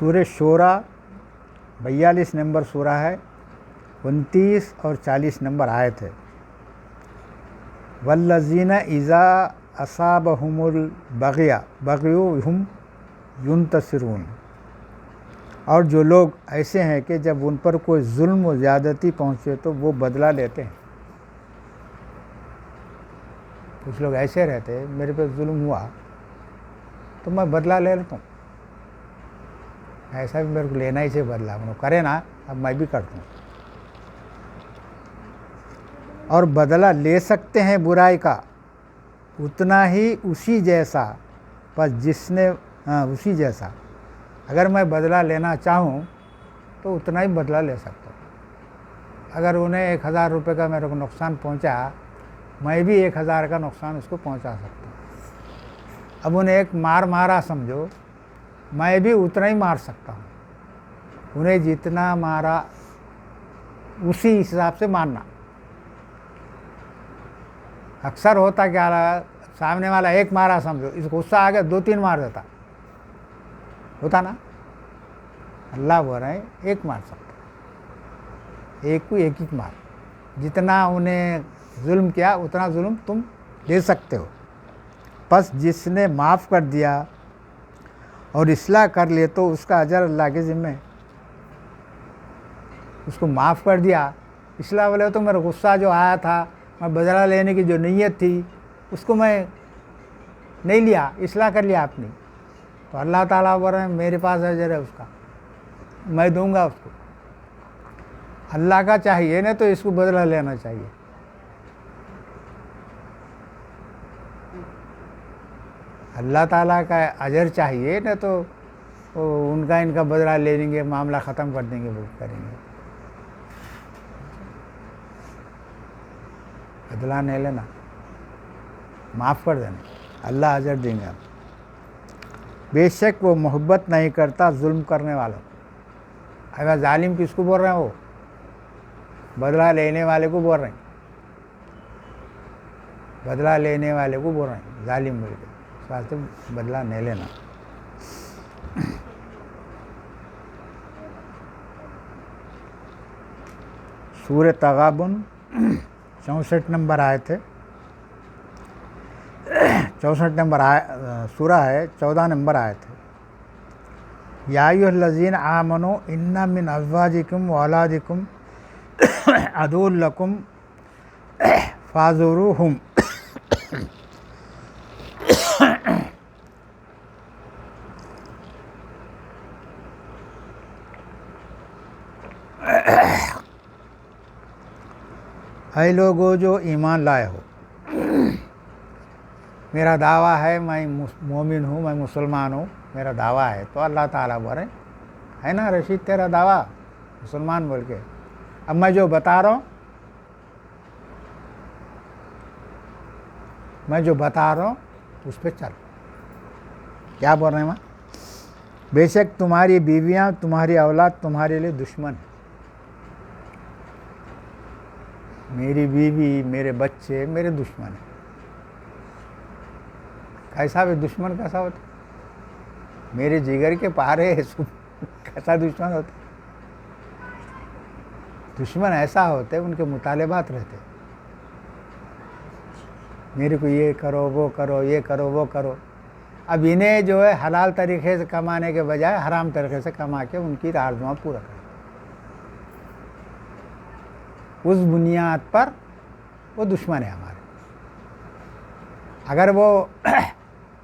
سورہ شورى 42 نمبر سورہ ہے، 29 اور 40 نمبر آیت ہے۔ والذین اذا اصابہم البغی ہم ینتصرون، اور جو لوگ ایسے ہیں کہ جب ان پر کوئی ظلم و زیادتی پہنچے تو وہ بدلہ لیتے ہیں۔ کچھ لوگ ایسے رہتے ہیں، میرے پہ ظلم ہوا تو میں بدلہ لے لیتا ہوں، ایسا بھی میرے کو لینا ہی سے بدلہ کرے نا، اب میں بھی کرتا ہوں، اور بدلہ لے سکتے ہیں برائی کا اتنا ہی اسی جیسا، بس جس نے اسی جیسا، اگر میں بدلہ لینا چاہوں تو اتنا ہی بدلہ لے سکتا ہوں۔ اگر انہیں 1000 روپے کا میرے کو نقصان پہنچا، میں بھی 1000 کا نقصان اس کو پہنچا سکتا ہوں۔ اب انہیں ایک مارا سمجھو، میں بھی اتنا ہی مار سکتا ہوں، انہیں جتنا مارا اسی حساب سے مارنا۔ اکثر ہوتا کیا رہا، سامنے والا ایک مارا سمجھو، اس غصہ آ گیا 2-3 مار دیتا، ہوتا نا۔ اللہ بول رہے ہیں ایک مار سکتا، ایک کو ایک ہی مار، جتنا انہیں ظلم کیا اتنا ظلم تم دے سکتے ہو۔ پس جس نے معاف کر دیا اور اصلاح کر لے تو اس کا اجر اللہ کے ذمہ ہے۔ اس کو معاف کر دیا، اصلاح بولے تو میرا غصہ جو آیا تھا، میں بدلہ لینے کی جو نیت تھی اس کو میں نہیں لیا، اصلاح کر لیا اپنی، تو اللہ تعالیٰ بول رہے ہیں میرے پاس اجر ہے اس کا، میں دوں گا اس کو۔ اللہ کا چاہیے نا تو اس کو بدلہ لینا چاہیے۔ اللہ تعالیٰ کا اجر چاہیے نا تو ان کا بدلہ لے لیں گے، معاملہ ختم کر دیں گے، وہ کریں گے۔ بدلہ نہیں لینا، معاف کر دینا، اللہ اجر دیں گے۔ بے شک وہ محبت نہیں کرتا ظلم کرنے والوں۔ اگر ظالم کس کو بول رہے ہیں؟ وہ بدلہ لینے والے کو بول رہے ہیں، بدلہ لینے والے کو بول رہے ہیں ظالم بول کے، اس واسطے بدلہ نہیں لینا۔ سورہ تغابن 64 نمبر آیت ہے، 64 نمبر سورہ ہے، 14 نمبر آیت ہے۔ یا ایھا الذین آمنوا ان من ازواجکم واولادکم عدو لکم فاحذروہم۔ اے لوگو جو ایمان لائے ہو، میرا دعویٰ ہے میں مومن ہوں، میں مسلمان ہوں، میرا دعویٰ ہے، تو اللہ تعالیٰ بول رہے ہے نا رشید تیرا دعویٰ مسلمان بول کے، اب میں جو بتا رہا ہوں، اس پہ چل۔ کیا بول رہے ہیں وہاں؟ بے شک تمہاری بیویاں، تمہاری اولاد تمہارے لیے دشمن ہے۔ میری بیوی، میرے بچے میرے دشمن ہیں۔ کیسا بھی دشمن کیسا ہوتا؟ میرے جگر کے پارے کیسا دشمن ہوتا؟ دشمن ایسا ہوتے ان کے مطالبات رہتے، میرے کو یہ کرو، وہ کرو، یہ کرو، وہ کرو۔ اب انہیں جو ہے حلال طریقے سے کمانے کے بجائے حرام طریقے سے کما کے ان کی آرزوئیں پورا کریں، اس بنیاد پر وہ دشمن ہے ہمارے۔ اگر وہ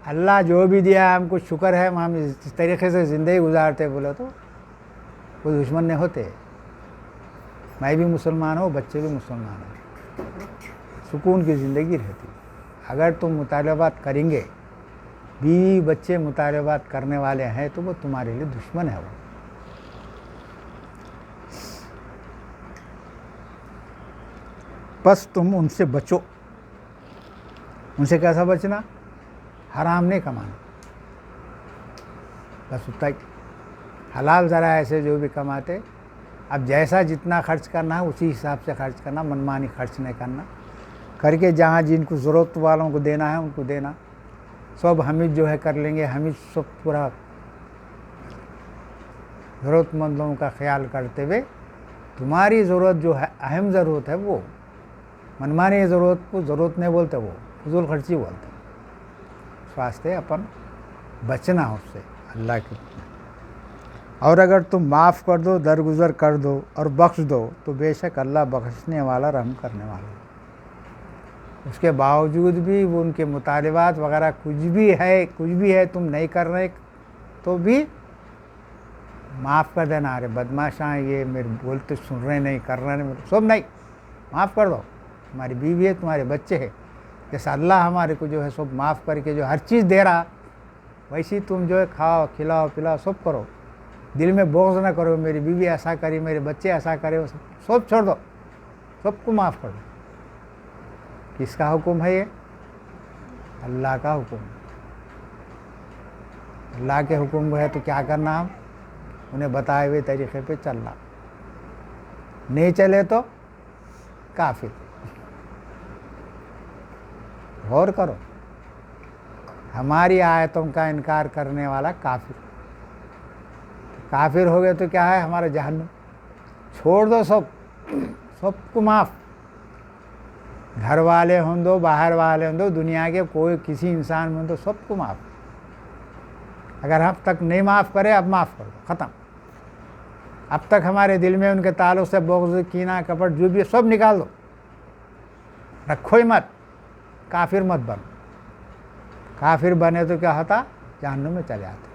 اللہ جو بھی دیا ہم کو شکر ہے، ہم اس طریقے سے زندگی گزارتے بولے تو وہ دشمن نہیں ہوتے۔ میں بھی مسلمان ہوں، بچے بھی مسلمان ہیں، سکون کی زندگی رہتی۔ اگر تم مطالبات کریں گے، بیوی بچے مطالبات کرنے والے ہیں تو وہ تمہارے لیے دشمن ہے۔ وہ بس تم ان سے بچو۔ ان سے کیسا بچنا؟ حرام نہیں کمانا، بس اتنا ہی۔ حلال ذرائع سے جو بھی کماتے، اب جیسا جتنا خرچ کرنا ہے اسی حساب سے خرچ کرنا، منمانی خرچ نہیں کرنا، کر کے جہاں جن کو ضرورت والوں کو دینا ہے ان کو دینا، سب ہم جو ہے کر لیں گے، ہم سب پورا ضرورت مندوں کا خیال کرتے ہوئے تمہاری ضرورت جو ہے اہم ضرورت ہے وہ منمانی ضرورت کو ضرورت نہیں بولتے، وہ فضول خرچی بولتے. اس واسطے اپن بچنا اس سے اللہ کے. اور اگر تم معاف کر دو، درگزر کر دو اور بخش دو تو بے شک اللہ بخشنے والا، رحم کرنے والا. اس کے باوجود بھی وہ ان کے مطالبات وغیرہ کچھ بھی ہے تم نہیں کر رہے تو بھی معاف کر دینا. ارے بدماشاں یہ میرے بولتے سن رہے نہیں، کر رہے نہیں، سب نہیں، معاف کر دو. تمہاری بیوی ہے، تمہارے بچے ہیں، جیسا اللہ ہمارے کو جو ہے سب معاف کر کے جو ہر چیز دے رہا ویسی تم جو ہے کھاؤ کھلاؤ پلاؤ سب کرو. دل میں بغض نہ کرو، میری بیوی ایسا کری، میرے بچے ایسا کرے، سب چھوڑ دو، سب کو معاف کر دو. کس کا حکم ہے یہ؟ اللہ کا حکم. اللہ کے حکم ہے تو کیا کرنا؟ ہم انہیں بتائے ہوئے طریقے پہ چلنا. نہیں چلے تو کافر. غور کرو، ہماری آیتوں کا انکار کرنے والا کافر. کافر ہو گئے تو کیا ہے؟ ہمارا جہنم. چھوڑ دو سب کو معاف. گھر والے ہوں دو، باہر والے ہوں دو، دنیا کے کوئی کسی انسان میں ہوں دو، سب کو معاف. اگر اب تک نہیں معاف کرے اب معاف کر دو، ختم. اب تک ہمارے دل میں ان کے تعلق سے بغض، کینہ، کپٹ جو بھی سب نکال دو، رکھو ہی مت. کافر مت بنو. کافر بنے تو کیا ہوتا؟ جہنم میں چلے آتے.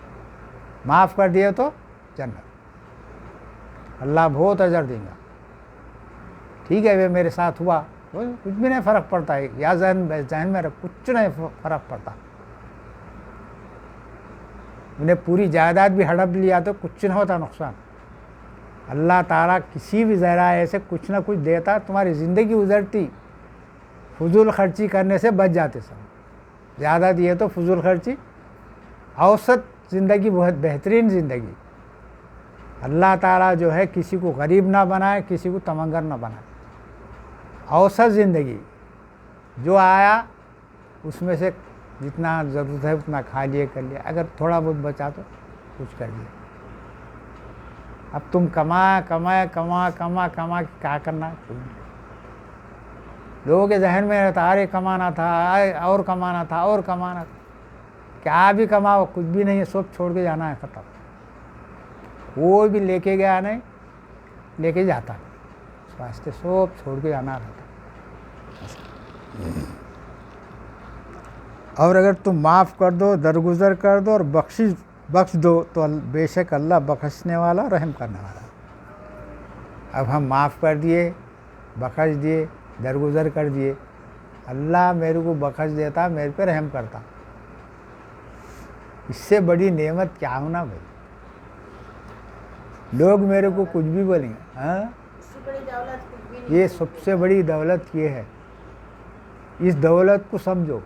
معاف کر دیے تو جنت. اللہ بہت اجر دیں گا. ٹھیک ہے، وہ میرے ساتھ ہوا، کچھ بھی نہیں فرق پڑتا ہے. یا ذہن میں کچھ نہیں فرق پڑتا. انہیں پوری جائیداد بھی ہڑپ لیا تو کچھ نہ ہوتا نقصان. اللہ تعالیٰ کسی بھی ذرائع سے کچھ نہ کچھ دیتا، تمہاری زندگی گزرتی. فضول خرچی کرنے سے بچ جاتے سب. زیادہ دیے تو فضول خرچی. اوسط زندگی بہت بہترین زندگی. اللہ تعالیٰ جو ہے کسی کو غریب نہ بنائے، کسی کو تمنگر نہ بنائے. اوسط زندگی جو آیا اس میں سے جتنا ضرورت ہے اتنا کھا لیے، کر لیا. اگر تھوڑا بہت بچا تو کچھ کر لیا. اب تم کما کیا کرنا؟ لوگوں کے ذہن میں رہتا ارے کمانا تھا، اور کمانا تھا، اور کمانا تھا. کیا بھی کماؤ کچھ بھی نہیں ہے، سب چھوڑ کے جانا ہے، ختم. کوئی بھی لے کے گیا نہیں، لے کے جاتا. اس واسطے سب چھوڑ کے جانا رہتا. اور اگر تم معاف کر دو، درگزر کر دو اور بخش دو تو بے شک اللہ بخشنے والا، رحم کرنے والا. اب ہم معاف کر دیے، بخش دیے، درگزر کر دیے. اللہ میرے کو بخش دیتا، میرے پہ رحم کرتا. اس سے بڑی نعمت کیا ہونا بھائی؟ لوگ میرے کو کچھ بھی بولیں گے، ہاں یہ سب سے بڑی دولت یہ ہے. اس دولت کو سمجھو.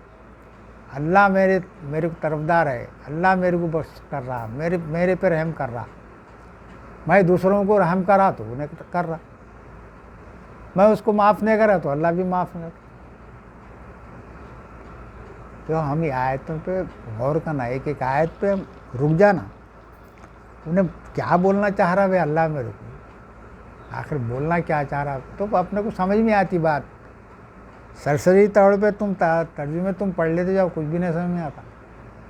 اللہ میرے کو طرفدار ہے. اللہ میرے کو بخش کر رہا، میرے پہ رحم کر رہا. میں دوسروں کو رحم کر رہا تو انہیں کر رہا. میں اس کو معاف نہیں کر رہا تو اللہ بھی معاف نہیں کرتا. تو ہم آیتوں پہ غور کرنا، ایک ایک آیت پہ رک جانا. انہیں کیا بولنا چاہ رہا ہے اللہ میرے کو، آخر بولنا کیا چاہ رہا تو اپنے کو سمجھ میں آتی بات. سرسری طور پہ تم ترجمے تم پڑھ لیتے جاؤ، کچھ بھی نہیں سمجھ میں آتا.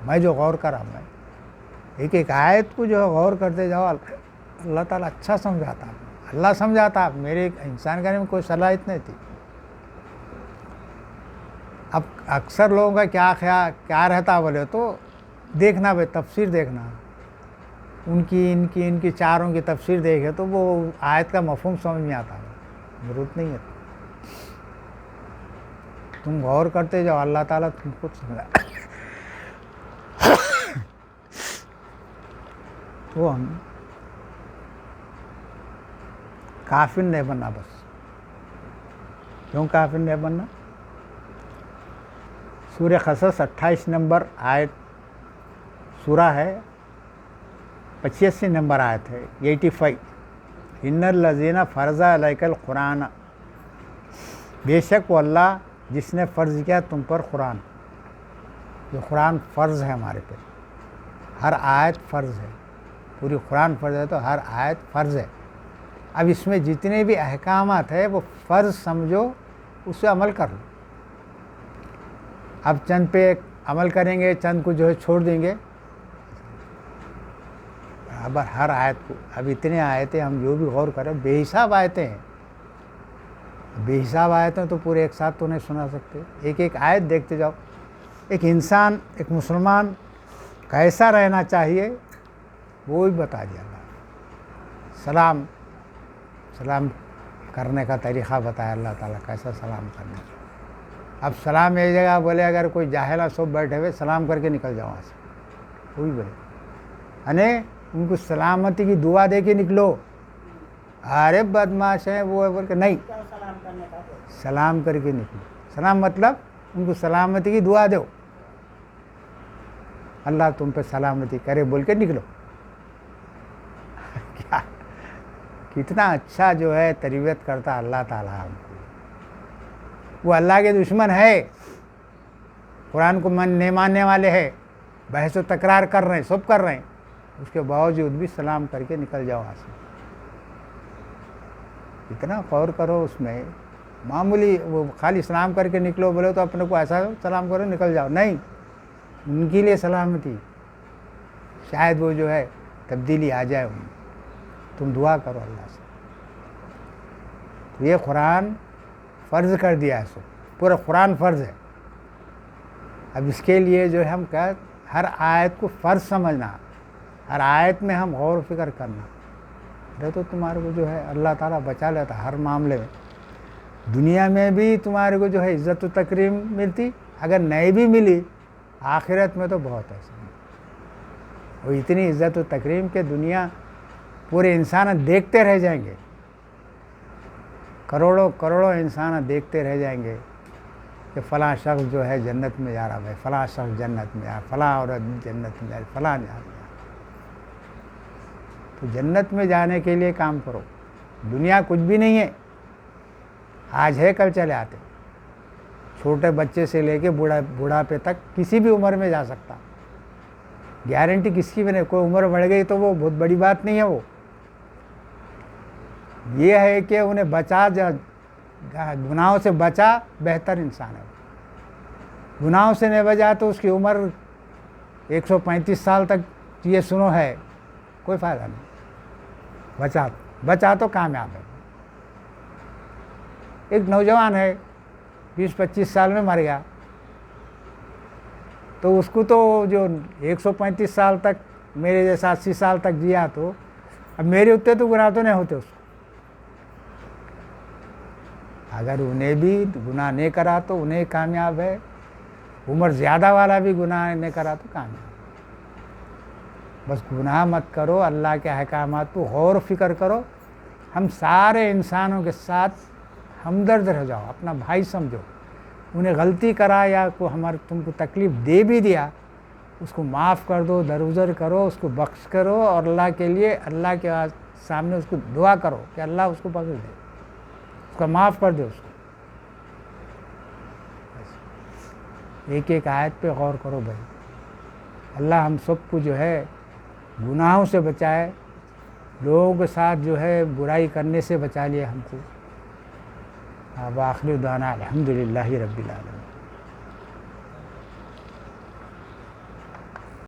میں جو غور کرا، میں ایک ایک آیت کو جو ہے غور کرتے جاؤ، اللہ تعالیٰ اچھا سمجھاتا. اللہ سمجھاتا. میرے انسان کرنے میں کوئی صلاحیت نہیں تھی. اب اکثر لوگوں کا کیا رہتا بولے تو دیکھنا بھائی، تفسیر دیکھنا. ان کی چاروں کی تفسیر دیکھے تو وہ آیت کا مفہوم سمجھ میں آتا. ضرورت نہیں ہے. تم غور کرتے جاؤ، اللہ تعالیٰ تم کو سمجھا. تو ہم کافر نہیں بننا. بس کیوں کافر نہیں بننا؟ سورہ قصص 28 نمبر آیت سورہ ہے، 85 نمبر آیت ہے، 85. ان الذین فرض علیک القرآن، بے شک وہ اللہ جس نے فرض کیا تم پر قرآن. یہ قرآن فرض ہے ہمارے پہ. ہر آیت فرض ہے. پوری قرآن فرض ہے تو ہر آیت فرض ہے. اب اس میں جتنے بھی احکامات ہیں وہ فرض سمجھو, اس سے عمل کر لو. اب چند پہ عمل کریں گے, چند کو جو ہے چھوڑ دیں گے, برابر ہر آیت کو. اب اتنے آیتیں ہم جو بھی غور کریں, بے حساب آیتیں ہیں. بے حساب آیتیں تو پورے ایک ساتھ تو نہیں سنا سکتے. ایک ایک آیت دیکھتے جاؤ. ایک انسان, ایک مسلمان کیسا رہنا چاہیے وہ بھی بتا دیا اللہ. سلام کرنے کا طریقہ بتایا اللہ تعالیٰ, کیسا سلام کرنا. اب سلام ایک جگہ بولے, اگر کوئی جاہل سب بیٹھے ہوئے سلام کر کے نکل جاؤ وہاں سے, وہ بھی بولے یعنی ان کو سلامتی کی دعا دے کے نکلو. ارے بدماش ہیں وہ بول کے نہیں, سلام کر کے نکلو. سلام مطلب ان کو سلامتی کی دعا دو, اللہ تم پہ سلامتی کرے بول کے نکلو. کیا کتنا اچھا جو ہے تربیت کرتا اللہ تعالیٰ ہم کو. وہ اللہ کے دشمن ہے, قرآن کو نہیں ماننے والے ہیں, بحث و تکرار کر رہے ہیں, سب کر رہے ہیں, اس کے باوجود بھی سلام کر کے نکل جاؤ وہاں سے. اتنا غور کرو اس میں. معمولی وہ خالی سلام کر کے نکلو بولے تو اپنے کو ایسا سلام کرو نکل جاؤ, نہیں, ان کے لیے سلامتی, شاید وہ جو ہے تبدیلی آ جائے ان میں. تم دعا کرو اللہ سے. تو یہ قرآن فرض کر دیا ہے, سو پورا قرآن فرض ہے. اب اس کے لیے جو ہے ہم کیا, ہر آیت کو فرض سمجھنا, ہر آیت میں ہم غور و فکر کرنا. تو تمہارے کو جو ہے اللہ تعالیٰ بچا لیتا ہر معاملے میں. دنیا میں بھی تمہارے کو جو ہے عزت و تکریم ملتی, اگر نہیں بھی ملی آخرت میں تو بہت ایسا. وہ اتنی عزت و تکریم کہ دنیا پورے انسان دیکھتے رہ جائیں گے, کروڑوں کروڑوں انسان دیکھتے رہ جائیں گے کہ فلاں شخص جو ہے جنت میں جا رہا ہے, فلاں شخص جنت میں جا رہا, فلاں عورت جنت میں جا رہی, فلاں جا رہا. تو جنت میں جانے کے لیے کام کرو. دنیا کچھ بھی نہیں ہے, آج ہے کل چلے آتے. چھوٹے بچے سے لے کے بوڑھاپے تک کسی بھی عمر میں جا سکتا, گارنٹی کس کی بھی نہیں. کوئی عمر بڑھ گئی تو وہ بہت بڑی بات نہیں ہے. وہ یہ ہے کہ انہیں بچا, گناہوں سے بچا بہتر انسان ہے. گناہوں سے نہیں بچا تو اس کی عمر 135 سال تک یہ سنو ہے, کوئی فائدہ نہیں. بچا تو کامیاب ہے. ایک نوجوان ہے 20-25 سال میں مر گیا, تو اس کو تو جو 135 سال تک میرے جیسا 80 سال تک جیا, تو اب میرے اتنے تو گناہ تو نہیں ہوتے اس کو. اگر انہیں بھی گناہ نہیں کرا تو انہیں کامیاب ہے, عمر زیادہ والا بھی گناہ نہیں کرا تو کامیاب. بس گناہ مت کرو, اللہ کے احکامات کو غور و فکر کرو. ہم سارے انسانوں کے ساتھ ہمدرد رہ جاؤ, اپنا بھائی سمجھو. انہیں غلطی کرا یا تم کو تکلیف دے بھی دیا, اس کو معاف کر دو, درگزر کرو, اس کو بخش کرو, اور اللہ کے لیے اللہ کے سامنے اس کو دعا کرو کہ اللہ اس کو بخش دے, اس کا معاف کر دے اس کو. ایک ایک آیت پہ غور کرو بھائی. اللہ ہم سب کو جو ہے گناہوں سے بچائے, لوگوں کے ساتھ جو ہے برائی کرنے سے بچا لیا ہم کو. وآخر دعوانا الحمدللہ رب العالمین.